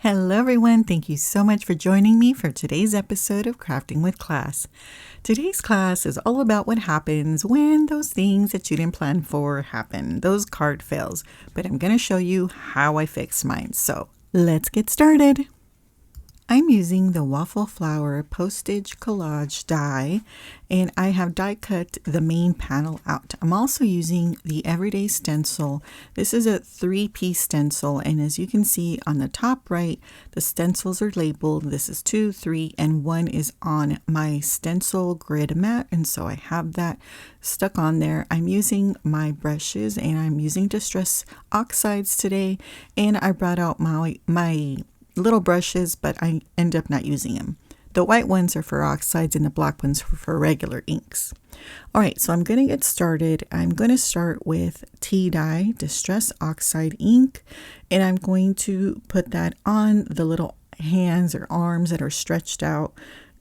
Hello everyone, thank you so much for joining me for today's episode of Crafting with Class. Today's class is all about what happens when those things that you didn't plan for happen, those card fails, but I'm going to show you how I fix mine. So let's get started. I'm using the Waffle Flower Postage Collage die, and I have die cut the main panel out. I'm also using the Everyday Stencil. This is a 3-piece stencil, and as you can see on the top right, the stencils are labeled. This is 2, 3, and 1 is on my stencil grid mat, and so I have that stuck on there. I'm using my brushes, and I'm using Distress Oxides today, and I brought out my little brushes, but I end up not using them. The white ones are for oxides and the black ones for regular inks. All right, so I'm going to get started. I'm going to start with tea dye Distress Oxide ink, and I'm going to put that on the little hands or arms that are stretched out,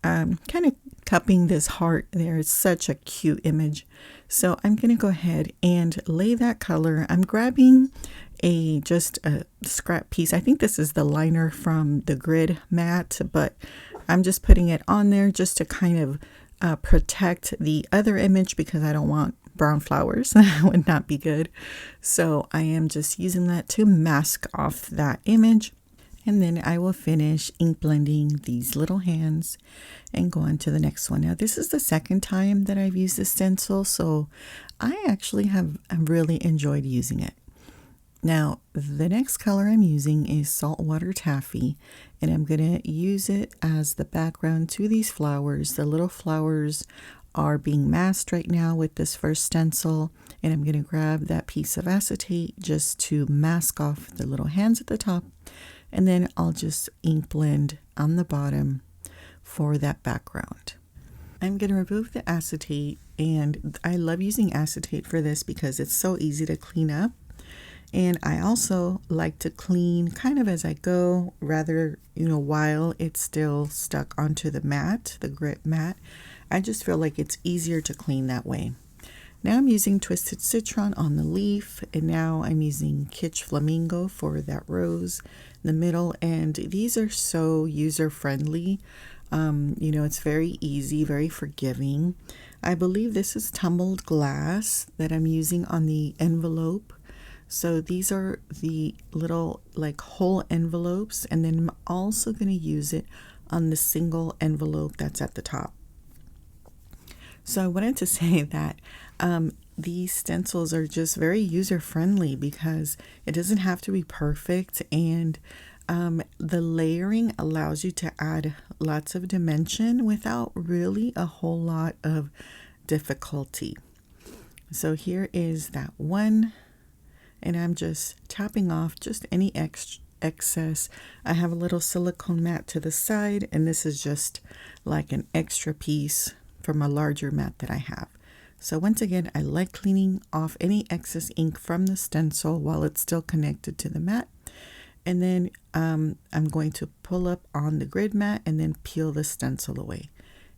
kind of cupping this heart there. It's such a cute image. So I'm going to go ahead and lay that color. I'm grabbing just a scrap piece. I think this is the liner from the grid mat, but I'm just putting it on there just to kind of protect the other image because I don't want brown flowers. That would not be good. So I am just using that to mask off that image. And then I will finish ink blending these little hands and go on to the next one. Now this is the second time that I've used this stencil, so I actually have really enjoyed using it. Now, the next color I'm using is Saltwater Taffy, and I'm going to use it as the background to these flowers. The little flowers are being masked right now with this first stencil, and I'm going to grab that piece of acetate just to mask off the little hands at the top, and then I'll just ink blend on the bottom for that background. I'm going to remove the acetate, and I love using acetate for this because it's so easy to clean up. And I also like to clean kind of as I go, rather, while it's still stuck onto the mat, the grit mat. I just feel like it's easier to clean that way. Now I'm using Twisted Citron on the leaf, and now I'm using Kitsch Flamingo for that rose in the middle. And these are so user-friendly. It's very easy, very forgiving. I believe this is tumbled glass that I'm using on the envelope. So these are the little whole envelopes, and then I'm also going to use it on the single envelope that's at the top. So I wanted to say that these stencils are just very user-friendly because it doesn't have to be perfect, and the layering allows you to add lots of dimension without really a whole lot of difficulty. So here is that one. And I'm just tapping off just any excess. I have a little silicone mat to the side, and this is just like an extra piece from a larger mat that I have. So once again, I like cleaning off any excess ink from the stencil while it's still connected to the mat. And then I'm going to pull up on the grid mat and then peel the stencil away.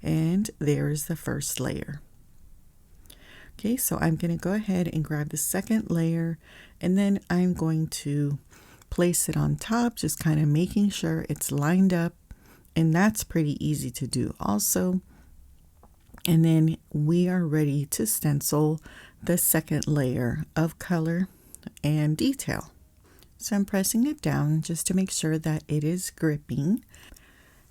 And there's the first layer. Okay, so I'm going to go ahead and grab the second layer, and then I'm going to place it on top, just kind of making sure it's lined up, and that's pretty easy to do also. And then we are ready to stencil the second layer of color and detail. So I'm pressing it down just to make sure that it is gripping.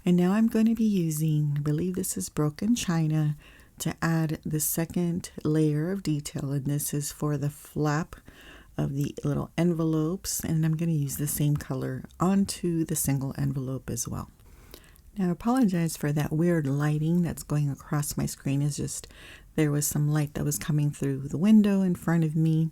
And now I'm going to be using, I believe this is Broken China, to add the second layer of detail, and this is for the flap of the little envelopes, and I'm going to use the same color onto the single envelope as well. Now I apologize for that weird lighting that's going across my screen. It's just there was some light that was coming through the window in front of me.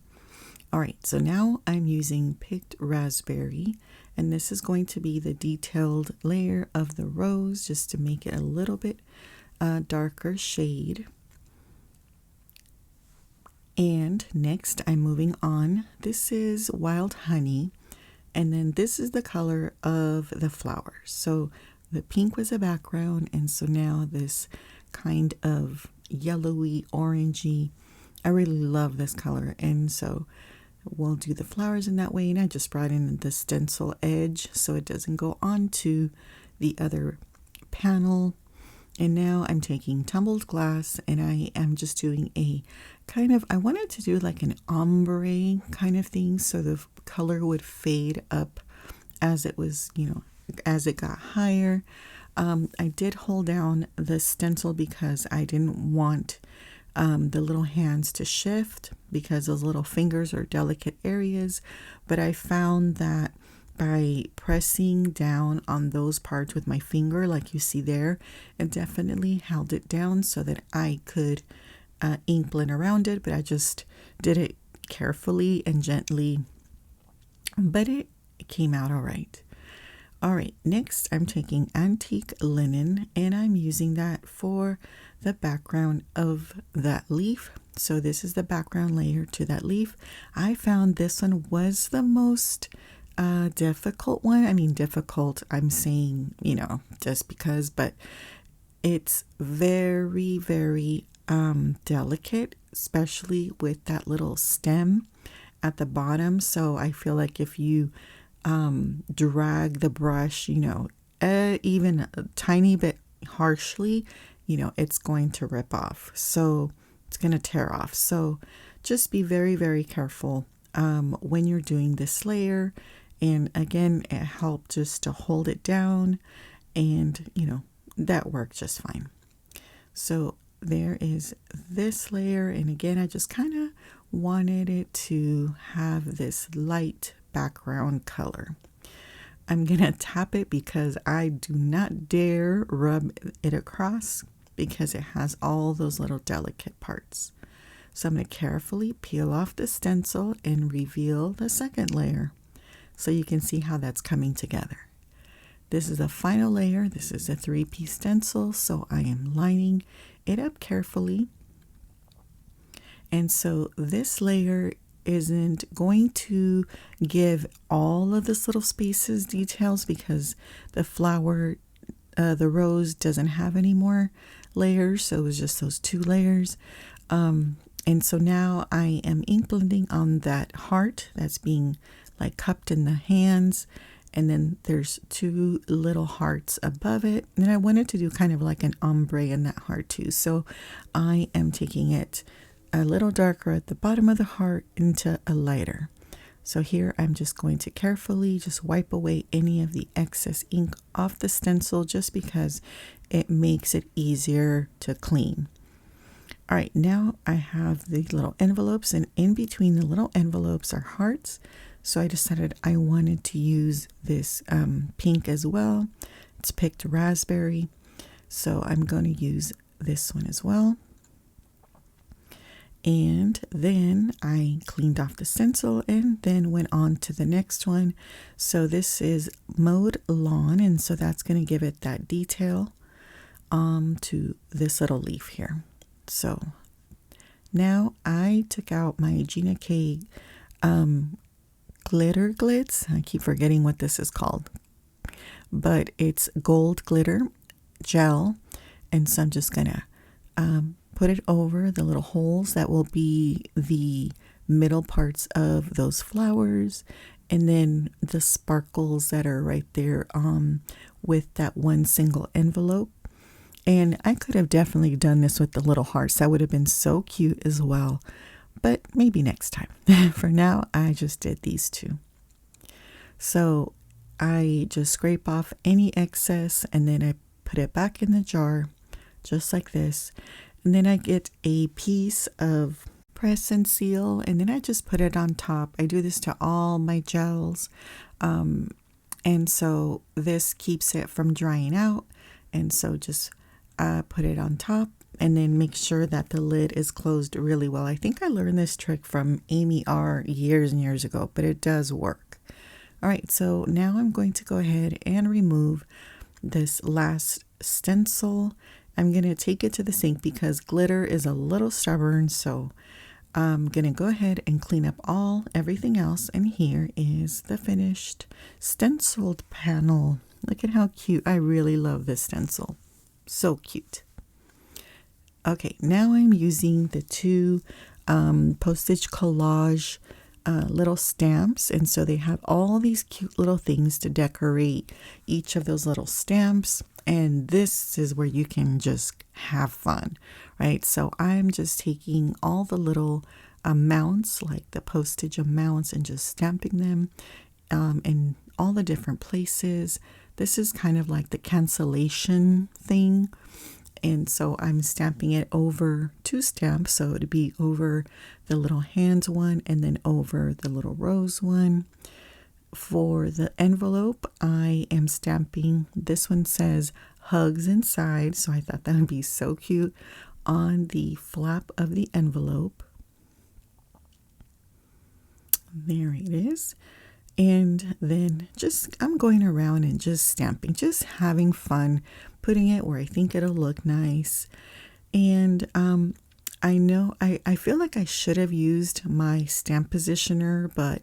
All right, so now I'm using Picked Raspberry, and this is going to be the detailed layer of the rose just to make it a little bit darker shade. And next I'm moving on. This is Wild Honey, and then this is the color of the flowers. So the pink was a background, and so now this kind of yellowy orangey. I really love this color, and so we'll do the flowers in that way. And I just brought in the stencil edge so it doesn't go onto the other panel. And now I'm taking tumbled glass and I am just doing a kind of, I wanted to do like an ombre kind of thing so the color would fade up as it was, as it got higher. I did hold down the stencil because I didn't want the little hands to shift because those little fingers are delicate areas. But I found that by pressing down on those parts with my finger, like you see there, it definitely held it down so that I could ink blend around it. But I just did it carefully and gently, but it came out all right. All right, next I'm taking antique linen and I'm using that for the background of that leaf. So this is the background layer to that leaf. I found this one was the most difficult one. I mean, difficult, I'm saying, just because, but it's very, very delicate, especially with that little stem at the bottom. So I feel like if you drag the brush, even a tiny bit harshly, it's going to rip off. So it's going to tear off. So just be very, very careful when you're doing this layer. And again, it helped just to hold it down and, that worked just fine. So there is this layer. And again, I just kind of wanted it to have this light background color. I'm going to tap it because I do not dare rub it across because it has all those little delicate parts. So I'm going to carefully peel off the stencil and reveal the second layer so you can see how that's coming together. This is the final layer. This is a 3-piece stencil, so I am lining it up carefully. And so this layer isn't going to give all of this little spaces details because the flower, the rose doesn't have any more layers, so it was just those 2 layers. And so now I am ink blending on that heart that's being like cupped in the hands, and then there's 2 little hearts above it. And then I wanted to do kind of like an ombre in that heart too, so I am taking it a little darker at the bottom of the heart into a lighter. So here I'm just going to carefully just wipe away any of the excess ink off the stencil just because it makes it easier to clean. All right, now I have the little envelopes, and in between the little envelopes are hearts. So I decided I wanted to use this pink as well. It's picked raspberry. So I'm going to use this one as well. And then I cleaned off the stencil and then went on to the next one. So this is Mowed Lawn, and so that's going to give it that detail to this little leaf here. So now I took out my Gina K glitter glitz. I keep forgetting what this is called, but it's gold glitter gel, and so I'm just gonna put it over the little holes that will be the middle parts of those flowers, and then the sparkles that are right there with that one single envelope. And I could have definitely done this with the little hearts. That would have been so cute as well, but maybe next time. For now, I just did these 2. So I just scrape off any excess and then I put it back in the jar just like this. And then I get a piece of press and seal, and then I just put it on top. I do this to all my gels. And so this keeps it from drying out. And so just put it on top and then make sure that the lid is closed really well. I think I learned this trick from Amy R. years and years ago, but it does work. All right, so now I'm going to go ahead and remove this last stencil. I'm going to take it to the sink because glitter is a little stubborn, so I'm going to go ahead and clean up everything else. And here is the finished stenciled panel. Look at how cute. I really love this stencil. So cute. Okay, now I'm using the 2 Postage Collage little stamps, and so they have all these cute little things to decorate each of those little stamps, and this is where you can just have fun, right? So I'm just taking all the little amounts, like the postage amounts, and just stamping them in all the different places. This is kind of like the cancellation thing. And so I'm stamping it over 2 stamps. So it'd be over the little hands one and then over the little rose one. For the envelope, I am stamping, this one says hugs inside. So I thought that would be so cute on the flap of the envelope. There it is. And then I'm going around and just stamping, just having fun, putting it where I think it'll look nice. And I know I feel like I should have used my stamp positioner, but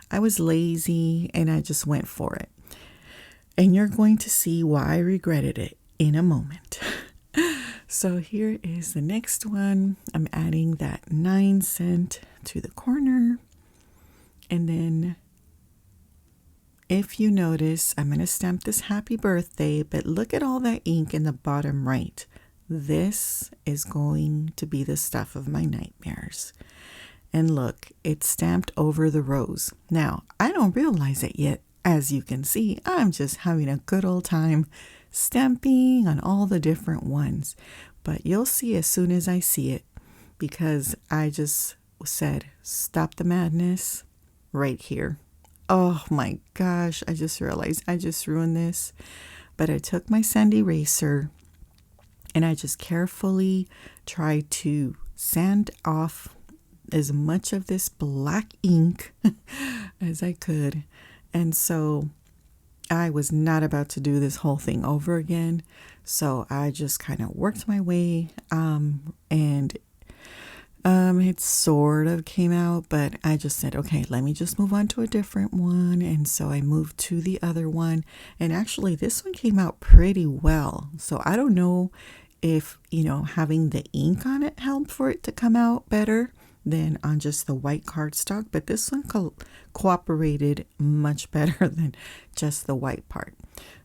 I was lazy and I just went for it. And you're going to see why I regretted it in a moment. So here is the next one. I'm adding that 9 cent to the corner. And then if you notice, I'm going to stamp this happy birthday, but look at all that ink in the bottom right. This is going to be the stuff of my nightmares. And look, it's stamped over the rose. Now, I don't realize it yet. As you can see, I'm just having a good old time stamping on all the different ones. But you'll see as soon as I see it, because I just said, stop the madness right here. Oh my gosh, I just realized I just ruined this. But I took my sand eraser and I just carefully tried to sand off as much of this black ink as I could. And so I was not about to do this whole thing over again. So I just kind of worked my way and it sort of came out, but I just said, okay, let me just move on to a different one. And so I moved to the other one. And actually, this one came out pretty well. So I don't know if, having the ink on it helped for it to come out better than on just the white cardstock. But this one cooperated much better than just the white part.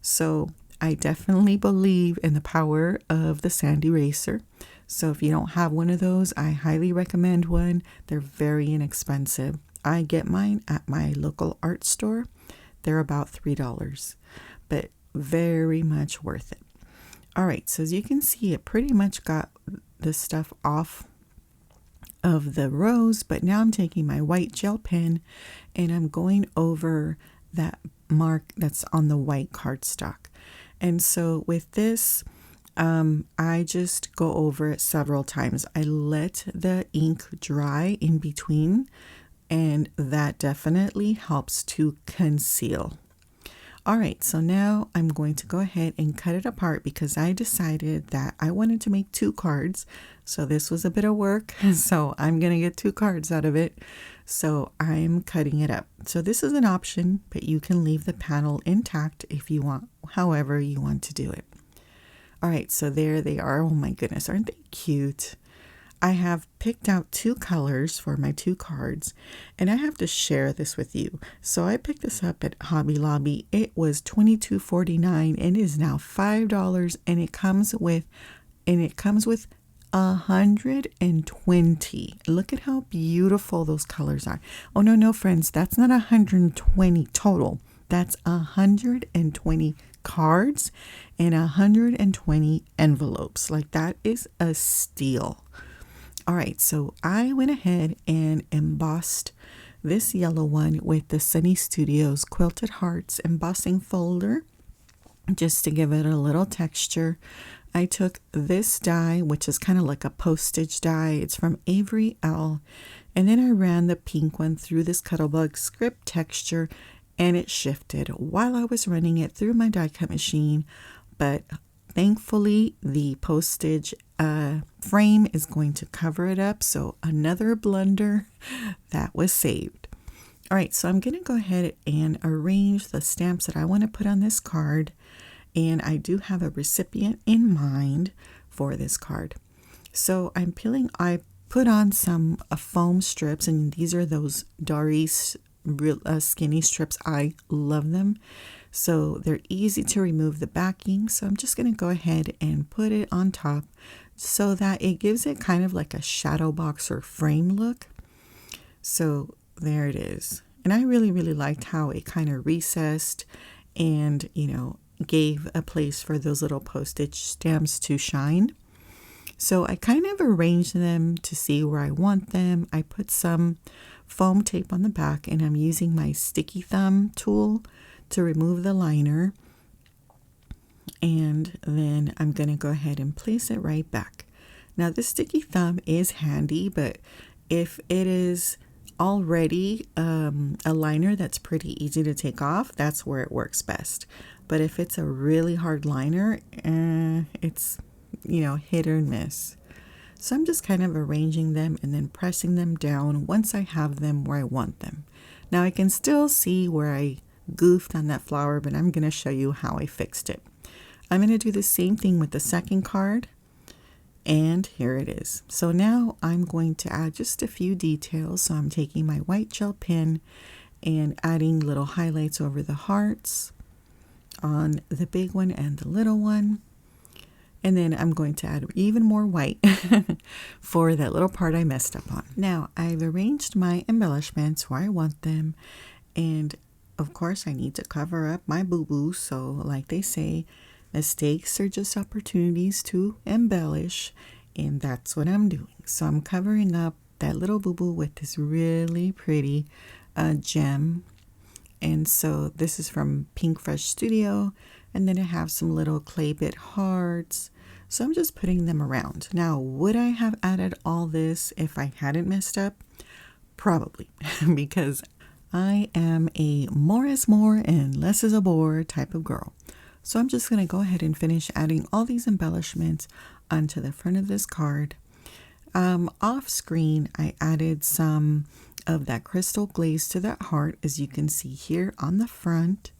So I definitely believe in the power of the sand eraser. So if you don't have one of those, I highly recommend one. They're very inexpensive. I get mine at my local art store. They're about $3, but very much worth it. All right, so as you can see, it pretty much got the stuff off of the rose, but now I'm taking my white gel pen and I'm going over that mark that's on the white cardstock. And so with this, I just go over it several times. I let the ink dry in between, and that definitely helps to conceal. All right, so now I'm going to go ahead and cut it apart because I decided that I wanted to make 2 cards. So this was a bit of work, so I'm going to get 2 cards out of it. So I'm cutting it up. So this is an option, but you can leave the panel intact if you want, however you want to do it. All right, so there they are. Oh my goodness, aren't they cute? I have picked out 2 colors for my 2 cards, and I have to share this with you. So I picked this up at Hobby Lobby. It was $22.49 and is now $5, and it comes with 120. Look at how beautiful those colors are. Oh no, friends, that's not 120 total. That's 120 cards and 120 envelopes. Like, that is a steal. All right, so I went ahead and embossed this yellow one with the Sunny Studios Quilted Hearts embossing folder just to give it a little texture. I took this die, which is kind of like a postage die. It's from AVERY ELLE. And then I ran the pink one through this Cuttlebug script texture, and it shifted while I was running it through my die cut machine. But thankfully, the postage frame is going to cover it up. So another blunder that was saved. All right, so I'm going to go ahead and arrange the stamps that I want to put on this card. And I do have a recipient in mind for this card. So I put on some foam strips, and these are those Doris real skinny strips. I love them. So they're easy to remove the backing. So I'm just going to go ahead and put it on top so that it gives it kind of like a shadow box or frame look. So there it is. And I really, really liked how it kind of recessed and, you know, gave a place for those little postage stamps to shine. So I kind of arranged them to see where I want them. I put some foam tape on the back, and I'm using my sticky thumb tool to remove the liner. And then I'm going to go ahead and place it right back. Now the sticky thumb is handy, but if it is already a liner that's pretty easy to take off, that's where it works best. But if it's a really hard liner, it's, you know, hit or miss. So I'm just kind of arranging them and then pressing them down once I have them where I want them. Now I can still see where I goofed on that flower, but I'm going to show you how I fixed it. I'm going to do the same thing with the second card, and here it is. So now I'm going to add just a few details. So I'm taking my white gel pen and adding little highlights over the hearts on the big one and the little one. And then I'm going to add even more white for that little part I messed up on. Now I've arranged my embellishments where I want them. And of course I need to cover up my boo-boo. So like they say, mistakes are just opportunities to embellish. And that's what I'm doing. So I'm covering up that little boo-boo with this really pretty gem. And so this is from Pink Fresh Studio. And then I have some little clay bit hearts. So I'm just putting them around. Now, would I have added all this if I hadn't messed up? Probably, because I am a more is more and less is a bore type of girl. So I'm just going to go ahead and finish adding all these embellishments onto the front of this card. Off screen, I added some of that crystal glaze to that heart, as you can see here on the front.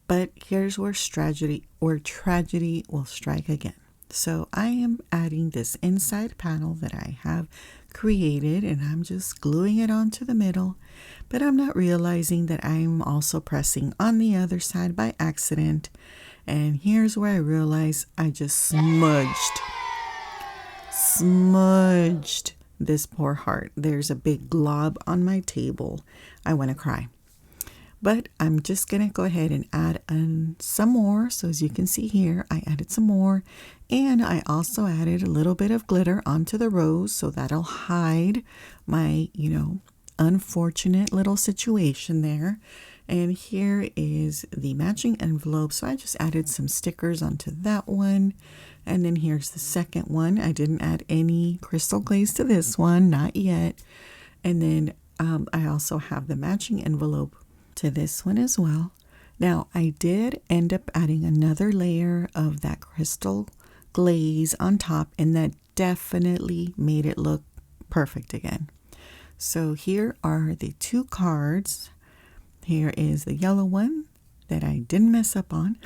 But here's where tragedy will strike again. So I am adding this inside panel that I have created, and I'm just gluing it onto the middle, but I'm not realizing that I'm also pressing on the other side by accident. And here's where I realize I just smudged this poor heart. There's a big glob on my table. I want to cry. But I'm just going to go ahead and add some more. So as you can see here, I added some more. And I also added a little bit of glitter onto the rose. So that'll hide my, you know, unfortunate little situation there. And here is the matching envelope. So I just added some stickers onto that one. And then here's the second one. I didn't add any crystal glaze to this one, not yet. And then I also have the matching envelope to this one as well. Now I did end up adding another layer of that crystal glaze on top, and that definitely made it look perfect again. So here are the two cards. Here is the yellow one that I didn't mess up on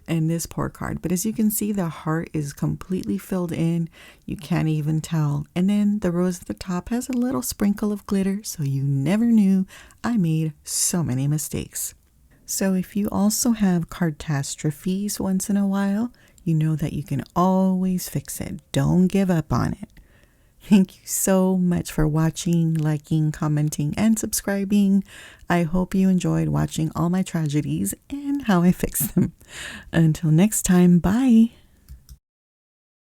and this poor card. But as you can see, the heart is completely filled in. You can't even tell. And then the rose at the top has a little sprinkle of glitter, so you never knew I made so many mistakes. So if you also have Cardtastrophies once in a while, you know that you can always fix it. Don't give up on it. Thank you so much for watching, liking, commenting, and subscribing. I hope you enjoyed watching all my tragedies and how I fix them. Until next time, bye.